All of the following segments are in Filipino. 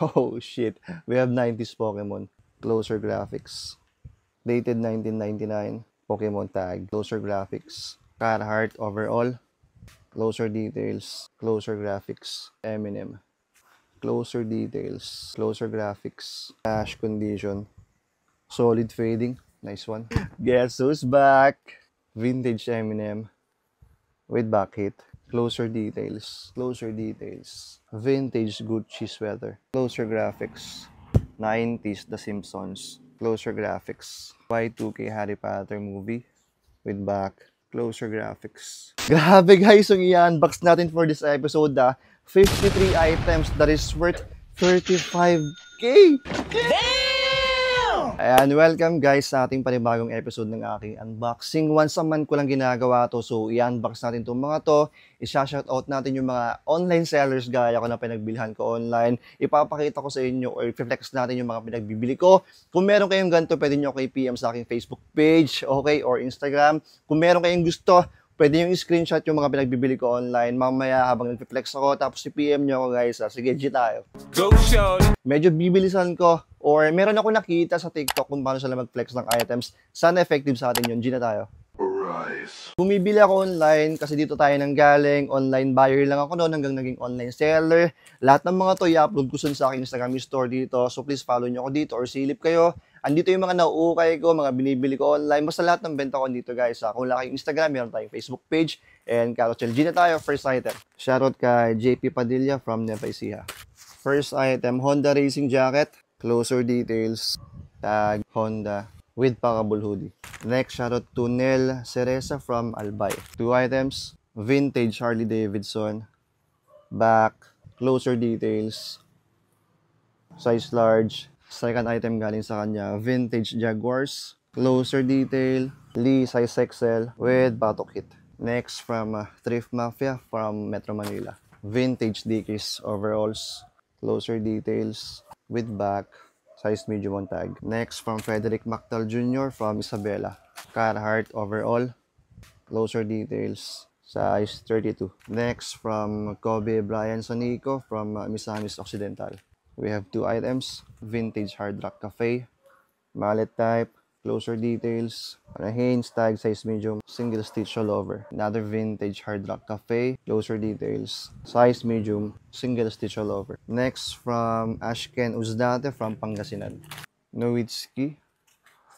Oh shit. We have 90s Pokemon. Closer graphics. Dated 1999. Pokemon tag. Closer graphics. Carhartt overall. Closer details. Closer graphics. Eminem. Closer details. Closer graphics. Cash condition. Solid fading. Nice one. Guess who's back? Vintage Eminem with back hit. Closer details. Closer details. Vintage Gucci sweater. Closer graphics. 90s The Simpsons. Closer graphics. Y2K Harry Potter movie with back. Closer graphics. Grabe guys, yung i-unbox natin for this episode 53 items that is worth 35K. Ayan, welcome guys sa ating panibagong episode ng aking unboxing. Once a month ko lang ginagawa to, so i-unbox natin itong mga to. I-shoutout natin yung mga online sellers gaya ko na pinagbilhan ko online. Ipapakita ko sa inyo or i-flex natin yung mga pinagbibili ko. Kung meron kayong ganito, pwede nyo ako i-PM sa aking Facebook page, okay, or Instagram. Kung meron kayong gusto, pwede nyo i-screenshot yung mga pinagbibili ko online. Mamaya habang nag-flex ako, tapos i-PM nyo ako guys. Sige, G tayo. Go show! Medyo bibilisan ko or meron ako nakita sa TikTok kung paano sila mag-flex ng items. Sana effective sa atin yun. G na tayo. Arise. Bumibili ako online kasi dito tayo nang galing. Online buyer lang ako noon hanggang naging online seller. Lahat ng mga to i-upload ko sa aking Instagram store dito. So please follow nyo ako dito or silip kayo. Andito yung mga nauukay ko, mga binibili ko online. Basta lahat ng benta ko dito guys. Kung wala kayong Instagram, meron tayong Facebook page. And Carochel G na tayo. First item. Shoutout kay JP Padilla from Nueva Ecija. First item, Honda Racing Jacket. Closer details. Tag Honda with packable hoodie. Next, shoutout to Nel Cereza from Albay. 2 items. Vintage Harley Davidson. Back. Closer details. Size large. Second item galing sa kanya. Vintage Jaguars. Closer detail. Lee size XL with batok kit. Next from Thrift Mafia from Metro Manila. Vintage Dickies overalls. Closer details with back. Size medium on tag. Next from Frederick Mactal Jr. from Isabela. Carhartt overall. Closer details. Size 32. Next from Kobe Brian Sonico from Misamis Occidental. We have 2 items. Vintage Hard Rock Cafe. Mallet type. Closer details. Hanes tag size medium. Single stitch all over. Another vintage Hard Rock Cafe. Closer details. Size medium. Single stitch all over. Next from Ashken Uzdate from Pangasinan. Nowitzki.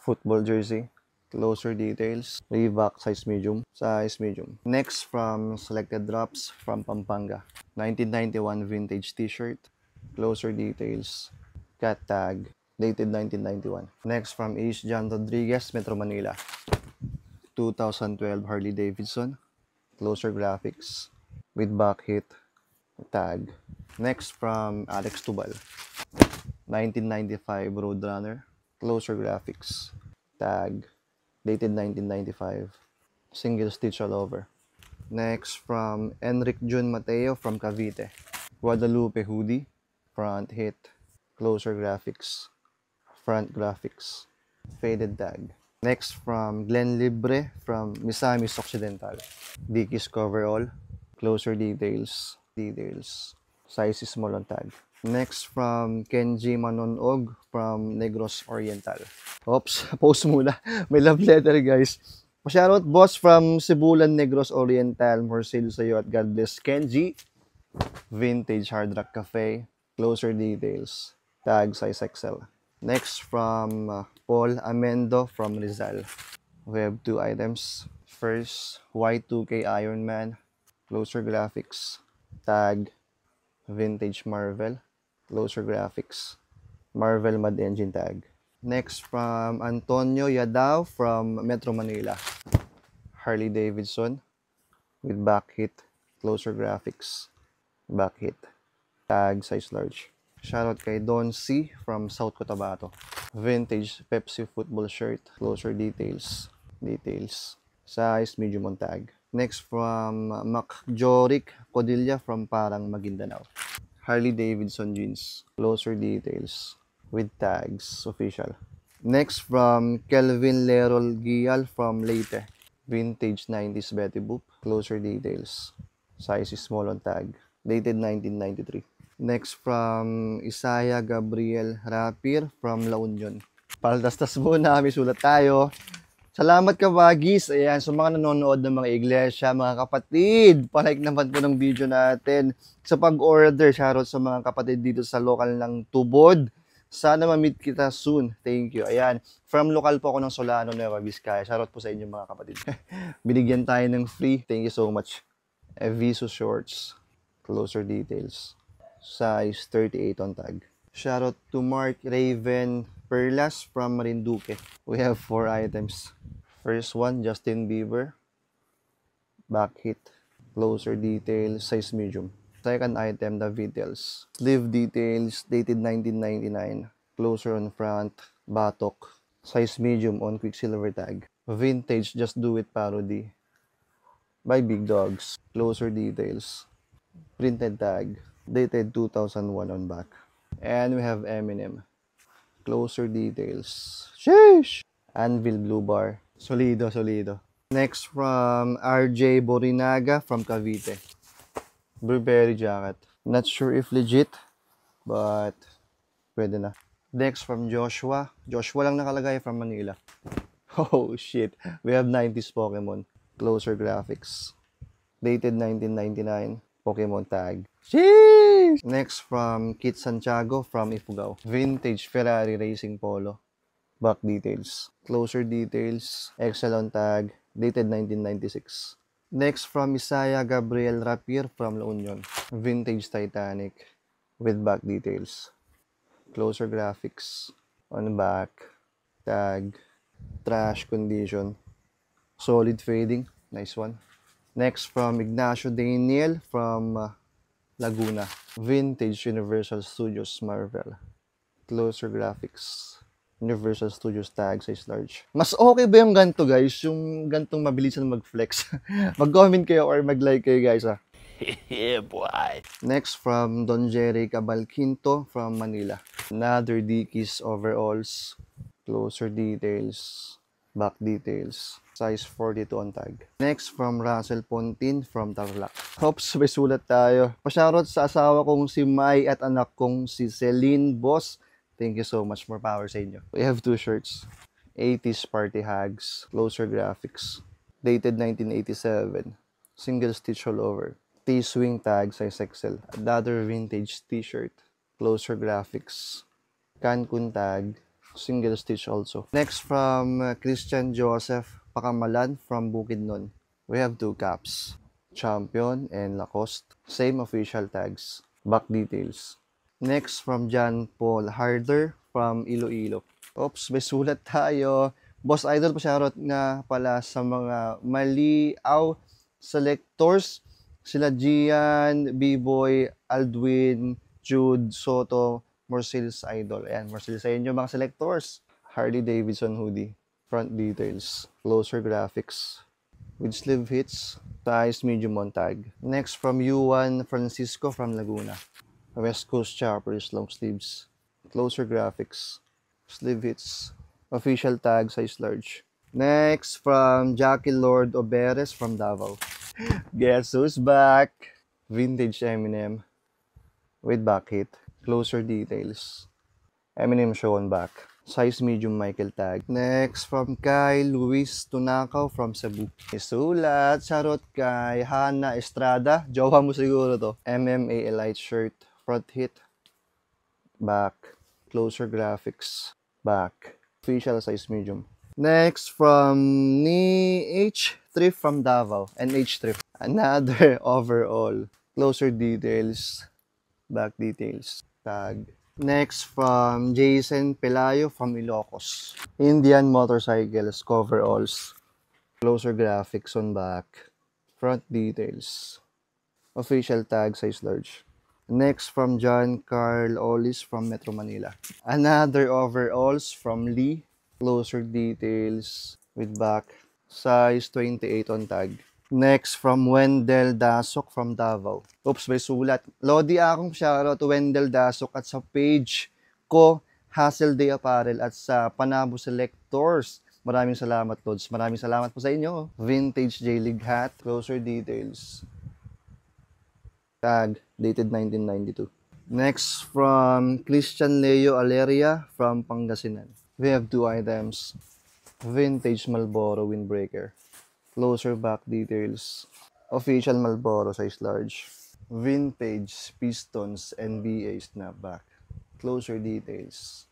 Football jersey. Closer details. Reebok size medium. Size medium. Next from Selected Drops from Pampanga. 1991 vintage t-shirt. Closer details. Cat tag. Dated 1991. Next from Ace John Rodriguez, Metro Manila. 2012 Harley Davidson. Closer graphics. With back hit. Tag. Next from Alex Tubal. 1995 Roadrunner. Closer graphics. Tag. Dated 1995. Single stitch all over. Next from Enric Jun Mateo from Cavite. Guadalupe hoodie. Front hit. Closer graphics. Front graphics. Faded tag. Next from Glen Libre from Misamis Occidental. Dickies coverall. Closer details. Size is small on tag. Next from Kenji Manonog from Negros Oriental. Oops, post muna. May love letter guys. Shoutout boss from Cebulan Negros Oriental. More sale sa'yo at God bless Kenji. Vintage Hard Rock Cafe. Closer details. Tag size XL. Next from Paul Amendo from Rizal. We have 2 items. First, Y2K Iron Man. Closer graphics. Tag. Vintage Marvel. Closer graphics. Marvel Mad Engine tag. Next from Antonio Yadao from Metro Manila. Harley Davidson. With back hit. Closer graphics. Back hit. Tag size large. Shoutout kay Don C from South Cotabato. Vintage Pepsi football shirt. Closer details. Size medium on tag. Next from Mac Jorik Codilla from Parang Maguindanao. Harley Davidson jeans. Closer details. With tags. Official. Next from Kelvin Lerol Gial from Leyte. Vintage 90s Betty Boop. Closer details. Size is small on tag. Dated 1993. Next from Isaiah Gabriel Rapir from La Union. Paltastas muna, may sulat tayo. Salamat ka, Bagis. Ayan, sa mga nanonood ng mga iglesia, mga kapatid, palike naman po ng video natin. Sa pag-order, shoutout sa mga kapatid dito sa local ng Tubod. Sana ma-meet kita soon. Thank you. Ayan, from local po ako ng Solano, Nueva Vizcaya. Shoutout po sa inyo mga kapatid. Binigyan tayo ng free. Thank you so much. Eviso Shorts. Closer details. Size 38 on tag. Shoutout to Mark Raven Perlas from Marinduque. We have 4 items. First one, Justin Bieber. Back hit. Closer details, size medium. Second item, the details. Sleeve details, dated 1999. Closer on front, batok. Size medium on Quicksilver tag. Vintage Just Do It parody. By Big Dogs. Closer details. Printed tag. Dated 2001 on back. And we have Eminem. Closer details. Sheesh! Anvil Blue Bar. Solido, solido. Next from RJ Borinaga from Cavite. Burberry jacket. Not sure if legit, but pwede na. Next from Joshua. Joshua lang nakalagay from Manila. Oh shit. We have 90s Pokemon. Closer graphics. Dated 1999. Pokemon tag. Sheesh! Next from Kit Santiago from Ifugao. Vintage Ferrari Racing Polo. Back details. Closer details. Excel on tag. Dated 1996. Next from Isaiah Gabriel Rapir from La Union. Vintage Titanic with back details. Closer graphics. On back. Tag. Trash condition. Solid fading. Nice one. Next from Ignacio Daniel from Laguna. Vintage Universal Studios Marvel. Closer graphics. Universal Studios tag, size large. Mas okay ba yung ganito, guys? Yung gantong mabilisan mag-flex? Mag-comment kayo or mag-like kayo, guys, ha? Yeah, boy. Next from Don Jerry Cabalquinto from Manila. Another Dickies overalls. Closer details. Back details. Size 42 on tag. Next from Russell Pontin from Tarlac. Hopes, may sulat tayo. Pa-shoutout sa asawa kong si Mai at anak kong si Celine Boss. Thank you so much. More power sa inyo. We have 2 shirts. 80s Party Hags. Closer graphics. Dated 1987. Single stitch all over. T-swing tag, size XL. Another vintage t-shirt. Closer graphics. Cancun tag. Single stitch also. Next from Christian Joseph Pakamalan from Bukidnon. We have 2 caps. Champion and Lacoste. Same official tags. Back details. Next from John Paul Harder from Iloilo. Oops, may sulat tayo. Boss Idol, pa-shoutout nga pala sa mga Maliaw selectors. Sila Gian, B-Boy, Aldwin, Jude, Soto, Morcils Idol. Ayan, Morcils sa inyo mga selectors. Harley Davidson hoodie. Front details. Closer graphics. With sleeve hits. Size medium on tag. Next from Juan Francisco from Laguna. West Coast Choppers, long sleeves. Closer graphics. Sleeve hits. Official tag, size large. Next, from Jackie Lord Oberes from Davao. Guess who's back? Vintage Eminem. With back hit. Closer details. Eminem show on back. Size medium Michael tag. Next, from Kyle Luis Tunakaw from Cebu. Isulat. Shoutout kay Hana Estrada. Jowa mo siguro to. MMA Elite shirt. Front hit, back, closer graphics, back, official size medium. Next from Ni H Thrift from Davao, NH Thrift. Another overall, closer details, back details, tag. Next from Jason Pelayo from Ilocos. Indian Motorcycles coveralls, closer graphics on back, front details, official tag size large. Next from John Carl Olis from Metro Manila. Another overalls from Lee. Closer details with back. Size 28 on tag. Next from Wendell Dasok from Davao. Oops, may sulat. Lodi akong shoutout to Wendell Dasok at sa page ko, Hustle Day Apparel at sa Panabo Selectors. Maraming salamat, Lods. Maraming salamat po sa inyo. Vintage J-League hat. Closer details. Tag, dated 1992. Next, from Christian Leo Aleria from Pangasinan. We have 2 items. Vintage Marlboro windbreaker. Closer back details. Official Marlboro size large. Vintage Pistons NBA snapback. Closer details.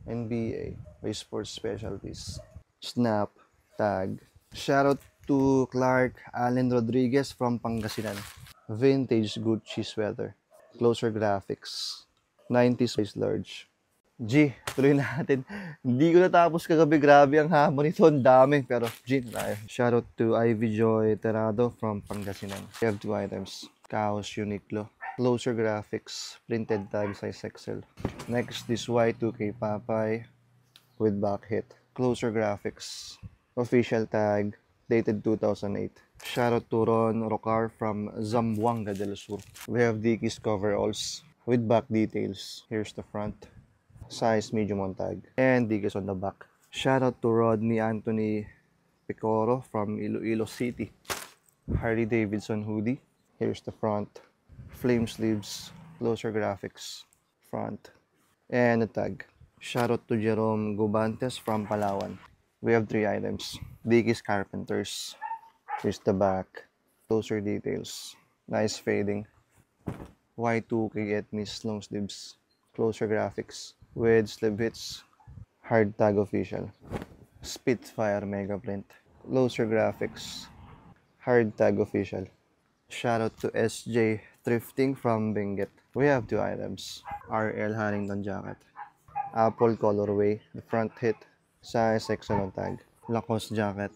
NBA by Sports Specialties. Snap tag. Shoutout to Clark Allen Rodriguez from Pangasinan. Vintage Gucci sweater. Closer graphics. 90s size large. G, tuloy natin. Hindi ko natapos kagabi. Grabe ang hamon nito. Ang dami. Pero G na tayo. Shoutout to Ivy Joy Terado from Pangasinan. We have 2 items. Kaos Uniqlo. Closer graphics. Printed tag size XL. Next, this Y2K Papay with back hit. Closer graphics. Official tag. Dated 2008. Shoutout to Ron Rocar from Zamboanga del Sur. We have Dickies coveralls with back details. Here's the front. Size medium on tag. And Dickies on the back. Shoutout to Rodney Anthony Picoro from Iloilo City. Harley Davidson hoodie. Here's the front. Flame sleeves. Closer graphics. Front. And a tag. Shoutout to Jerome Gubantes from Palawan. We have 3 items. Dickies Carpenters. Here's the back. Closer details. Nice fading. Y2K Ethnies long sleeves. Closer graphics. With sleeve hits. Hard tag official. Spitfire mega print. Closer graphics. Hard tag official. Shoutout to SJ Thrifting from Benguet. We have 2 items. RL Harrington jacket. Apple colorway. The front hit. Size XL on tag. Lacoste jacket.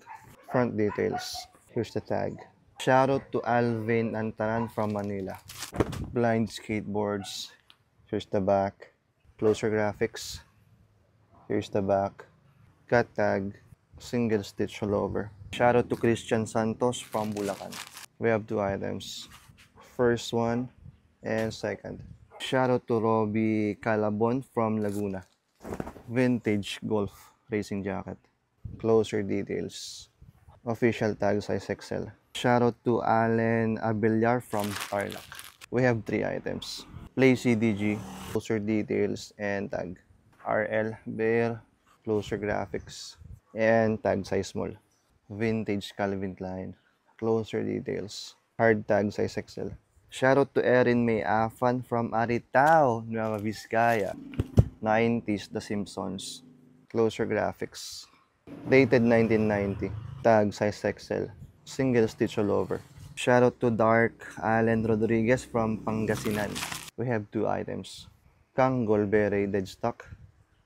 Front details. Here's the tag. Shoutout to Alvin Antaran from Manila. Blind skateboards. Here's the back. Closer graphics. Here's the back. Cut tag. Single stitch all over. Shoutout to Christian Santos from Bulacan. We have 2 items. First one and second. Shoutout to Robbie Calabon from Laguna. Vintage golf racing jacket. Closer details. Official tag size XL. Shoutout to Allen Abellar from Tarlac. We have 3 items. Play CDG, closer details, and tag. RL Bear, closer graphics, and tag size small. Vintage Calvin Klein, closer details. Hard tag size XL. Shoutout to Erin May Afan from Aritao, Nueva Vizcaya. 90s The Simpsons. Closer graphics. Dated 1990. Tag size XL. Single stitch all over. Shoutout to Dark Allen Rodriguez from Pangasinan. We have 2 items. Kanggol Beret dead stock.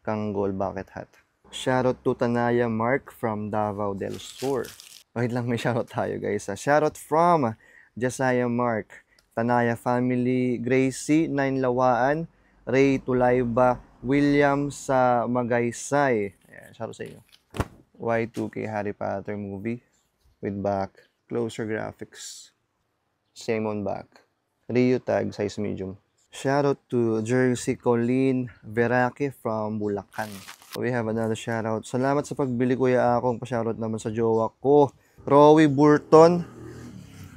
Kanggol bucket hat. Shoutout to Tanaya Mark from Davao del Sur. Wait lang, may shoutout tayo guys. Shoutout from Josiah Mark, Tanaya family, Gracie, 9 Lawaan, Ray Tulayba, William sa Magaysay. Ayan, shoutout sa inyo. Y2K Harry Potter movie with back. Closer graphics. Same on back. Rio tag size medium. Shoutout to Jersey Colleen Verake from Bulacan. We have another shoutout. Salamat sa pagbili kuya akong pa-shoutout naman sa jowa ko. Rowie Burton.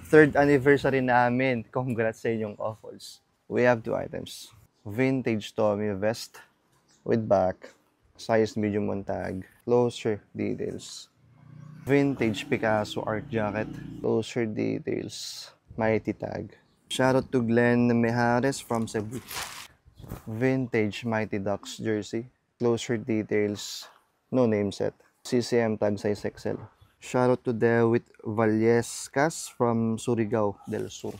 3rd anniversary namin. Congrats sa inyong offals. We have 2 items. Vintage Tommy vest with back. Size medium on tag. Closer details. Vintage Picasso art jacket. Closer details. Mighty tag. Shoutout to Glenn Mejares from Cebu. Vintage Mighty Ducks jersey. Closer details. No name set. CCM tag size XL. Shoutout to Dewit Vallescas from Surigao del Sur.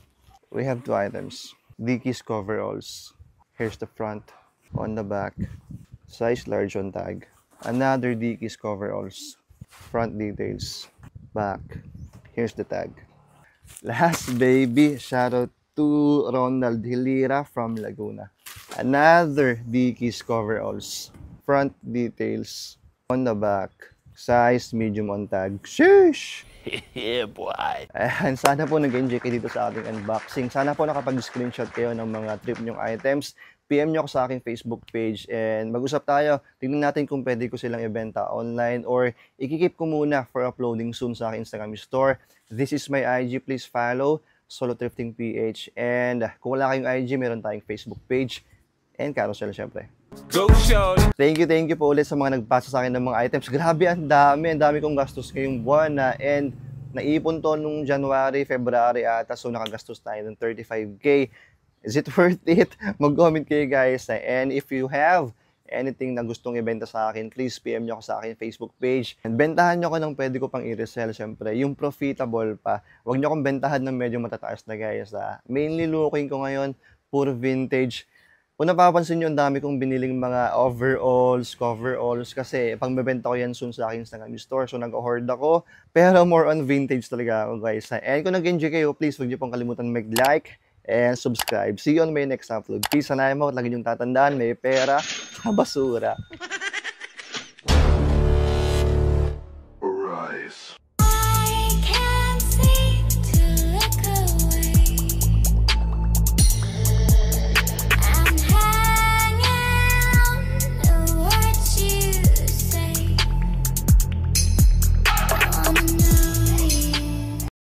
We have 2 items. Dickies coveralls. Here's the front. On the back. Size large on tag. Another Dickies coveralls. Front details. Back. Here's the tag. Last baby, shoutout to Ronald Hilira from Laguna. Another Dickies coveralls. Front details. On the back. Size medium on tag. Sheesh! Yeah, boy. Ayan, sana po nag-enjoy kayo dito sa ating unboxing. Sana po nakapag-screenshot kayo ng mga trip nyong items. PM nyo ako sa aking Facebook page and mag-usap tayo. Tingnan natin kung pwede ko silang ibenta online or ikikip ko muna for uploading soon sa aking Instagram store. This is my IG. Please follow Solo Thrifting PH. And kung wala kayong IG, meron tayong Facebook page and carousel syempre. Go show! Thank you po ulit sa mga nagpasa sa akin ng mga items. Grabe, ang dami kong gastos ngayong buwan na, and naipon to nung January, February ata, so nakagastos tayo ng 35K. Is it worth it? Mag-comment kayo guys. And if you have anything na gustong ibenta sa akin, please PM nyo ako sa akin Facebook page. And bentahan nyo ko ng pwede ko pang i-resell syempre. Yung profitable pa. Huwag nyo akong bentahan ng medyo matataas na guys. Mainly looking ko ngayon, puro vintage. Kung napapansin nyo, ang dami kong biniling mga overalls, coveralls, kasi pang bebenta ko yan soon sa aking Instagram store. So nag-hoard ako, pero more on vintage talaga ako guys. And kung nag-enjoy kayo, please huwag nyo pong kalimutan mag-like and subscribe. See you on my next upload. Peace and I'm out. Lagi nyo tatandaan, may pera sa basura.